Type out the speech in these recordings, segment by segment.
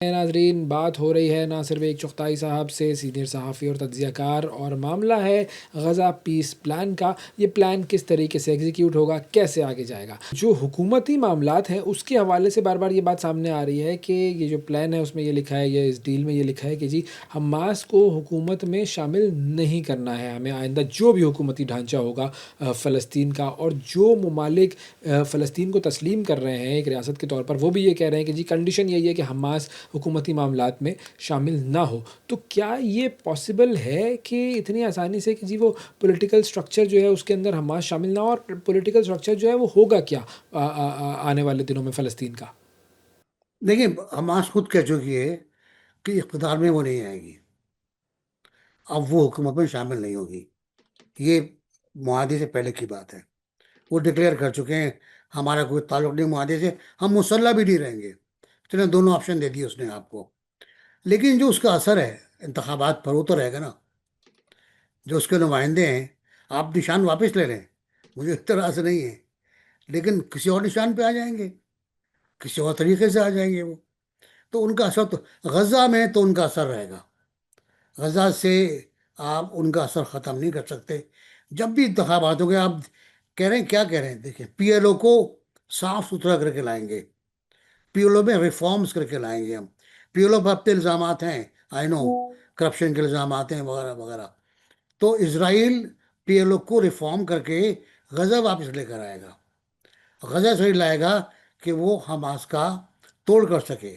ناظرین، بات ہو رہی ہے ناصر ایک چغتائی صاحب سے، سینئر صحافی اور تجزیہ کار، اور معاملہ ہے غزہ پیس پلان کا۔ یہ پلان کس طریقے سے ایگزیکیوٹ ہوگا، کیسے آگے جائے گا؟ جو حکومتی معاملات ہیں اس کے حوالے سے بار بار یہ بات سامنے آ رہی ہے کہ یہ جو پلان ہے اس میں یہ لکھا ہے، یہ اس ڈیل میں یہ لکھا ہے کہ جی حماس کو حکومت میں شامل نہیں کرنا ہے ہمیں، آئندہ جو بھی حکومتی ڈھانچہ ہوگا فلسطین کا، اور جو ممالک فلسطین کو تسلیم کر رہے ہیں ایک ریاست کے طور پر، وہ بھی یہ کہہ رہے ہیں کہ جی کنڈیشن یہی ہے کہ حماس حکومتی معاملات میں شامل نہ ہو۔ تو کیا یہ پاسبل ہے کہ اتنی آسانی سے کہ جی وہ پولیٹیکل سٹرکچر جو ہے اس کے اندر حماس شامل نہ ہو، اور پولیٹیکل سٹرکچر جو ہے وہ ہوگا کیا آنے والے دنوں میں فلسطین کا؟ دیکھیں، حماس خود کہہ چکی ہے کہ اقتدار میں وہ نہیں آئے گی، اب وہ حکومت میں شامل نہیں ہوگی۔ یہ معاہدے سے پہلے کی بات ہے، وہ ڈکلیئر کر چکے ہیں ہمارا کوئی تعلق نہیں معاہدے سے، ہم مسلح بھی نہیں رہیں گے۔ چلیں، دونوں آپشن دے دیے اس نے آپ کو، لیکن جو اس کا اثر ہے انتخابات پر وہ تو رہے گا نا۔ جو اس کے نمائندے ہیں، آپ نشان واپس لے لیں، مجھے اعتراض نہیں ہے، لیکن کسی اور نشان پہ آ جائیں گے، کسی اور طریقے سے آ جائیں گے وہ، تو ان کا اثر تو غزہ میں تو ان کا اثر رہے گا۔ غزہ سے آپ ان کا اثر ختم نہیں کر سکتے۔ جب بھی انتخابات ہوں گے، آپ کہہ رہے ہیں کیا کہہ رہے ہیں، دیکھیں پی ایل او کو صاف ستھرا کر کے لائیں گے، پی ایل او میں ریفارمز کر کے لائیں گے ہم۔ پی ایل او پر اپنے الزامات ہیں، آئی نو، کرپشن کے الزامات ہیں وغیرہ وغیرہ، تو اسرائیل پی ایل او کو ریفارم کر کے غزہ واپس لے کر آئے گا، غزہ سے لائے گا کہ وہ حماس کا توڑ کر سکے۔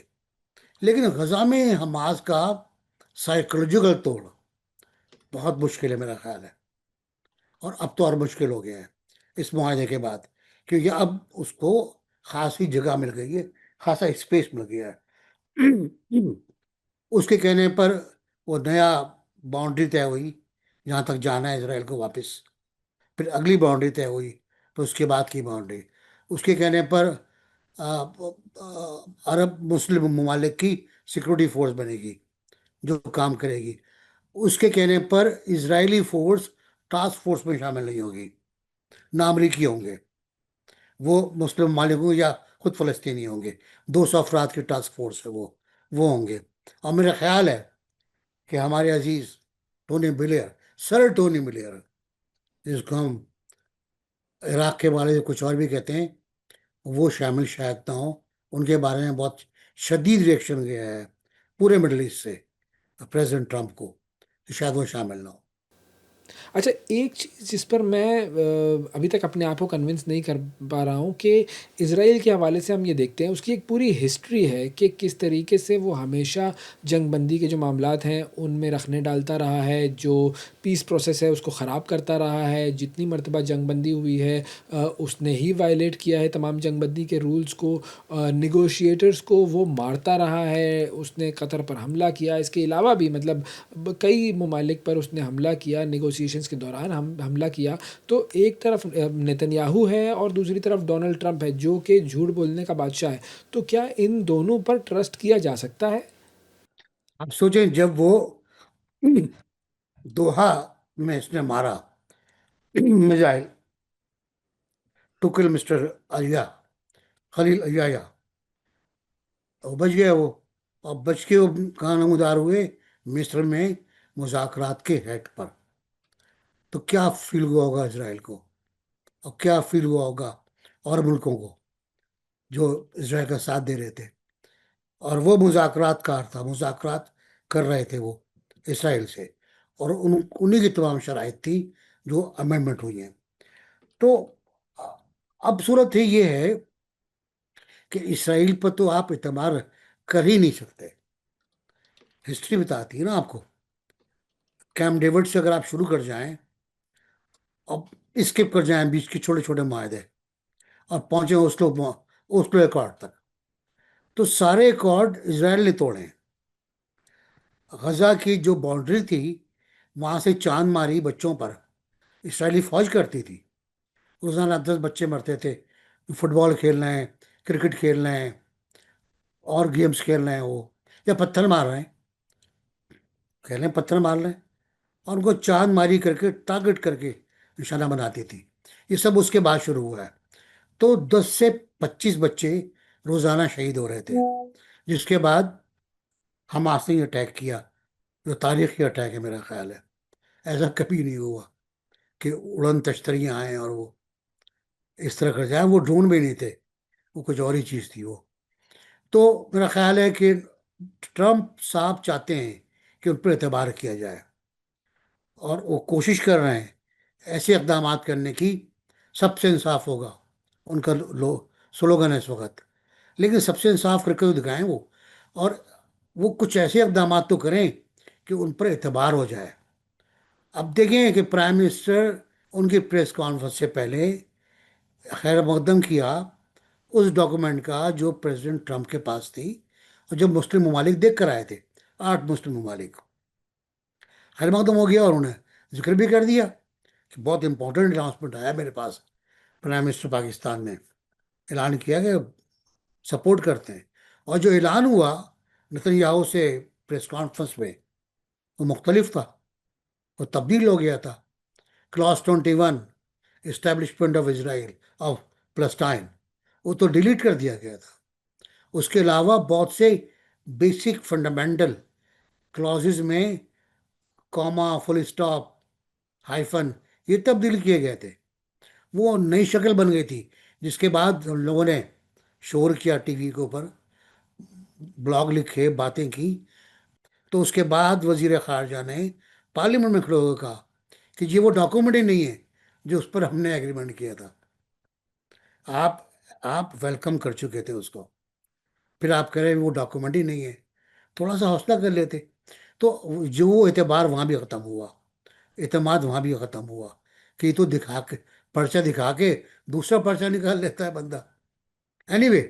لیکن غزہ میں حماس کا سائیکولوجیکل توڑ بہت مشکل ہے میرا خیال ہے، اور اب تو اور مشکل ہو گیا ہے اس معاہدے کے بعد، کیونکہ اب اس کو خاصی جگہ مل گئی ہے، خاصا اسپیس مل گیا ہے۔ اس کے کہنے پر وہ نیا باؤنڈری طے ہوئی جہاں تک جانا ہے اسرائیل کو واپس، پھر اگلی باؤنڈری طے ہوئی، پھر اس کے بعد کی باؤنڈری۔ اس کے کہنے پر عرب مسلم ممالک کی سیکورٹی فورس بنے گی جو کام کرے گی۔ اس کے کہنے پر اسرائیلی فورس ٹاسک فورس میں شامل نہیں ہوگی، نہ امریکی ہوں گے، وہ مسلم ممالک ہوں یا خود فلسطینی ہوں گے، 200 افراد کی ٹاسک فورس ہے وہ ہوں گے۔ اور میرا خیال ہے کہ ہمارے عزیز ٹونی بلیئر، سر ٹونی بلیئر، جس کو ہم عراق کے بارے میں کچھ اور بھی کہتے ہیں، وہ شامل شاید نہ ہوں۔ ان کے بارے میں بہت شدید ریئیکشن گیا ہے پورے مڈل ایسٹ سے پریزیڈنٹ ٹرمپ کو، کہ شاید وہ شامل نہ ہو۔ اچھا، ایک چیز جس پر میں ابھی تک اپنے آپ کو کنونس نہیں کر پا رہا ہوں کہ اسرائیل کے حوالے سے ہم یہ دیکھتے ہیں اس کی ایک پوری ہسٹری ہے کہ کس طریقے سے وہ ہمیشہ جنگ بندی کے جو معاملات ہیں ان میں رکھنے ڈالتا رہا ہے، جو پیس پروسیس ہے اس کو خراب کرتا رہا ہے، جتنی مرتبہ جنگ بندی ہوئی ہے اس نے ہی وائلیٹ کیا ہے تمام جنگ بندی کے رولز کو، نیگوشیٹرز کو وہ مارتا رہا ہے، اس نے قطر پر حملہ کیا، اس کے علاوہ بھی مطلب کئی ممالک پر اس نے حملہ کیا، نیگوسیشنز کے دوران حملہ کیا۔ تو ایک طرف نتن یاہو ہے اور دوسری طرف ڈونلڈ ٹرمپ ہے جو کہ جھوٹ بولنے کا بادشاہ ہے۔ تو کیا ان دونوں پر ٹرسٹ کیا جا سکتا ہے؟ اب سوچیں، جب وہ دوحہ میں اس نے مارا میزائل ٹوکل مسٹر علیہ، خلیل علیہ، وہ بچ گیا وہ، اور بچ کے وہ کہاں نمودار ہوئے؟ مصر میں مذاکرات کے ہیڈ پر۔ تو کیا فیل ہوا ہوگا اسرائیل کو، اور کیا فیل ہوا ہوگا اور ملکوں کو جو اسرائیل کا ساتھ دے رہے تھے؟ اور وہ مذاکرات کار تھا، مذاکرات کر رہے تھے وہ اسرائیل سے، اور انہی کی تمام شرائط تھی جو امینڈمنٹ ہوئی ہیں۔ تو اب صورت یہ ہے کہ اسرائیل پر تو آپ اعتماد کر ہی نہیں سکتے۔ ہسٹری بتاتی ہے نا آپ کو، کیمپ ڈیوڈ سے اگر آپ شروع کر جائیں، اب اسکپ کر جائیں بیچ کے چھوٹے چھوٹے معاہدے، اور پہنچے اوسلو ایکارڈ تک، تو سارے ایکارڈ اسرائیل نے توڑے۔ غزہ کی جو باؤنڈری تھی وہاں سے چاند ماری بچوں پر اسرائیلی فوج کرتی تھی، روزانہ 10 بچے مرتے تھے، فٹ بال کھیل رہے ہیں، کرکٹ کھیل رہے ہیں، اور گیمز کھیل رہے ہیں، وہ یا پتھر مار رہے ہیں، کھیل رہے ہیں پتھر مار رہے ہیں، اور ان کو چاند ماری کر کے ٹارگٹ کر کے نشانہ بناتی تھی۔ یہ سب اس کے بعد شروع ہوا ہے۔ تو 10 سے 25 بچے روزانہ شہید ہو رہے تھے، جس کے بعد حماس نے اٹیک کیا، جو تاریخی اٹیک ہے میرا خیال ہے، ایسا کبھی نہیں ہوا کہ اڑن تشتریاں آئیں اور وہ اس طرح کر جائیں. وہ ڈرون بھی نہیں تھے، وہ کچھ اور ہی چیز تھی وہ. تو میرا خیال ہے کہ ٹرمپ صاحب چاہتے ہیں کہ ان پر اعتبار کیا جائے، اور وہ کوشش کر رہے ہیں ایسے اقدامات کرنے کی. سب سے انصاف ہوگا ان کا سلوگن ہے اس وقت، لیکن سب سے انصاف کر کے تو دکھائیں وہ، اور وہ کچھ ایسے اقدامات تو کریں کہ ان پر اعتبار ہو جائے. اب دیکھیں کہ پرائم منسٹر ان کی پریس کانفرنس سے پہلے خیر مقدم کیا اس ڈاکومنٹ کا جو پریزیڈنٹ ٹرمپ کے پاس تھی، اور جو مسلم ممالک دیکھ کر آئے تھے، 8 مسلم ممالک. خیر مقدم ہو گیا، اور انہیں ذکر بھی کر دیا کہ بہت امپورٹنٹ اناؤنسمنٹ آیا میرے پاس. پرائم منسٹر پاکستان نے اعلان کیا کہ سپورٹ کرتے ہیں. اور جو اعلان ہوا نتن یاہو سے پریس کانفرنس میں، وہ مختلف تھا، وہ تبدیل ہو گیا تھا. Clause 21، establishment of Israel of Palestine, وہ تو ڈیلیٹ کر دیا گیا تھا. اس کے علاوہ بہت سے بیسک فنڈامنٹل کلازز میں کاما، فل اسٹاپ، ہائفن، یہ تبدیل کیے گئے تھے. وہ نئی شکل بن گئی تھی، جس کے بعد ہم لوگوں نے شور کیا ٹی وی کے اوپر، بلاگ لکھے، باتیں کی. تو اس کے بعد وزیر خارجہ نے پارلیمنٹ میں کھڑے ہوئے کہا کہ یہ وہ ڈاکومنٹ ہی نہیں ہے جو اس پر ہم نے ایگریمنٹ کیا تھا. آپ آپ ویلکم کر چکے تھے اس کو، پھر آپ کہہ رہے ہیں وہ ڈاکومنٹ ہی نہیں ہے. تھوڑا سا حوصلہ کر لیتے. تو جو اعتبار وہاں بھی ختم ہوا، اعتماد وہاں بھی ختم ہوا، کہ یہ تو دکھا کے، پرچہ دکھا کے دوسرا پرچہ نکال لیتا ہے بندہ. اینی وے،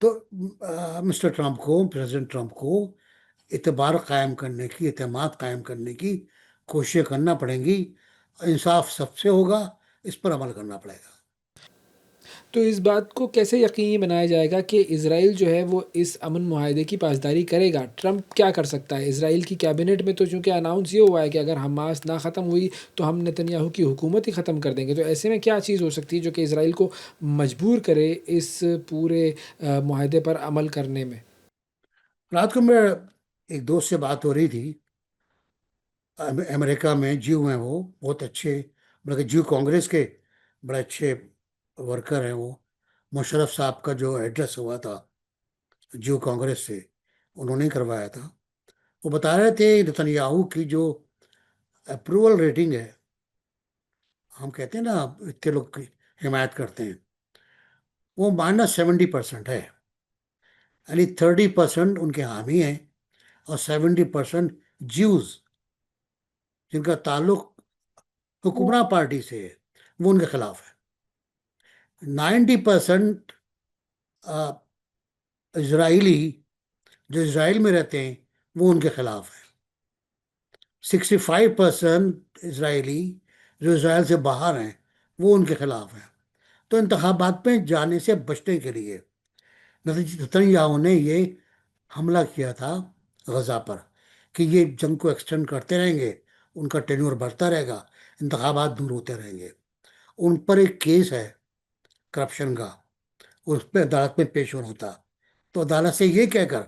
تو مسٹر ٹرمپ کو، پریزیڈنٹ ٹرمپ کو اعتبار قائم کرنے کی، اعتماد قائم کرنے کی کوششیں کرنا پڑیں گی. انصاف سب سے ہوگا، اس پر عمل کرنا پڑے گا. تو اس بات کو کیسے یقینی بنایا جائے گا کہ اسرائیل جو ہے وہ اس امن معاہدے کی پاسداری کرے گا؟ ٹرمپ کیا کر سکتا ہے؟ اسرائیل کی کیبنٹ میں تو چونکہ اناؤنس یہ ہوا ہے کہ اگر حماس نہ ختم ہوئی تو ہم نتن یاہو کی حکومت ہی ختم کر دیں گے. تو ایسے میں کیا چیز ہو سکتی ہے جو کہ اسرائیل کو مجبور کرے اس پورے معاہدے پر عمل کرنے میں؟ رات کو میں ایک دوست سے بات ہو رہی تھی، امریکہ میں جیو ہیں، وہ بہت اچھے، بلکہ جیو کانگریس کے بڑے اچھے ورکر ہیں. وہ مشرف صاحب کا جو ایڈریس ہوا تھا جیو کانگریس سے، انہوں نے کروایا تھا. وہ بتا رہے تھے نتن یاہو کی جو اپروول ریٹنگ ہے، ہم کہتے ہیں نا اتنے لوگ کی حمایت کرتے ہیں، وہ -70% ہے. یعنی 30% ان کے حامی ہیں، اور 70% جیوز جن کا تعلق حکمراں پارٹی سے ہے، وہ ان کے خلاف ہے. 90% اسرائیلی جو اسرائیل میں رہتے ہیں وہ ان کے خلاف ہیں. 65% اسرائیلی جو اسرائیل سے باہر ہیں وہ ان کے خلاف ہیں. تو انتخابات میں جانے سے بچنے کے لیے نتن یاہو نے یہ حملہ کیا تھا غزہ پر، کہ یہ جنگ کو ایکسٹینڈ کرتے رہیں گے، ان کا ٹینیور بڑھتا رہے گا، انتخابات دور ہوتے رہیں گے. ان پر ایک کیس ہے کرپشن کا، اس پہ عدالت میں پیش ہونا تھا. تو عدالت سے یہ کہہ کر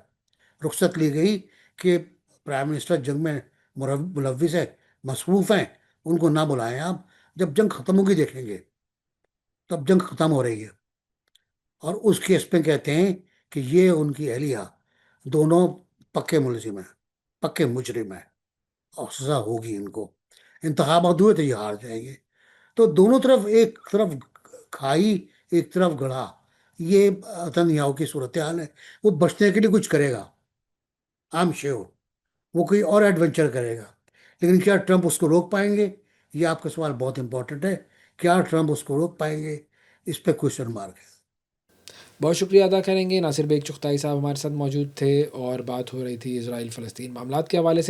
رخصت لی گئی کہ پرائم منسٹر جنگ میں ملوث ہے، مصروف ہیں، ان کو نہ بلائیں. آپ جب جنگ ختم ہوگی دیکھیں گے، تب جنگ ختم ہو رہی ہے. اور اس کیس پہ کہتے ہیں کہ یہ ان کی اہلیہ دونوں پکے ملزم ہیں، پکے مجرم ہیں، اور سزا ہوگی ان کو. انتخابات ہوئے تو یہ ہار جائیں گے. تو دونوں طرف، ایک طرف کھائی ایک طرف گڑھا، یہ نتن یاہو کی صورتحال ہے. وہ بچنے کے لیے کچھ کرے گا، آئی ایم شیور، وہ کوئی اور ایڈونچر کرے گا. لیکن کیا ٹرمپ اس کو روک پائیں گے؟ یہ آپ کا سوال بہت امپورٹنٹ ہے. کیا ٹرمپ اس کو روک پائیں گے؟ اس پہ کوشچن مارک ہے. بہت شکریہ ادا کریں گے. ناصر بیگ چغتائی صاحب ہمارے ساتھ موجود تھے اور بات ہو رہی تھی اسرائیل فلسطین معاملات کے حوالے سے.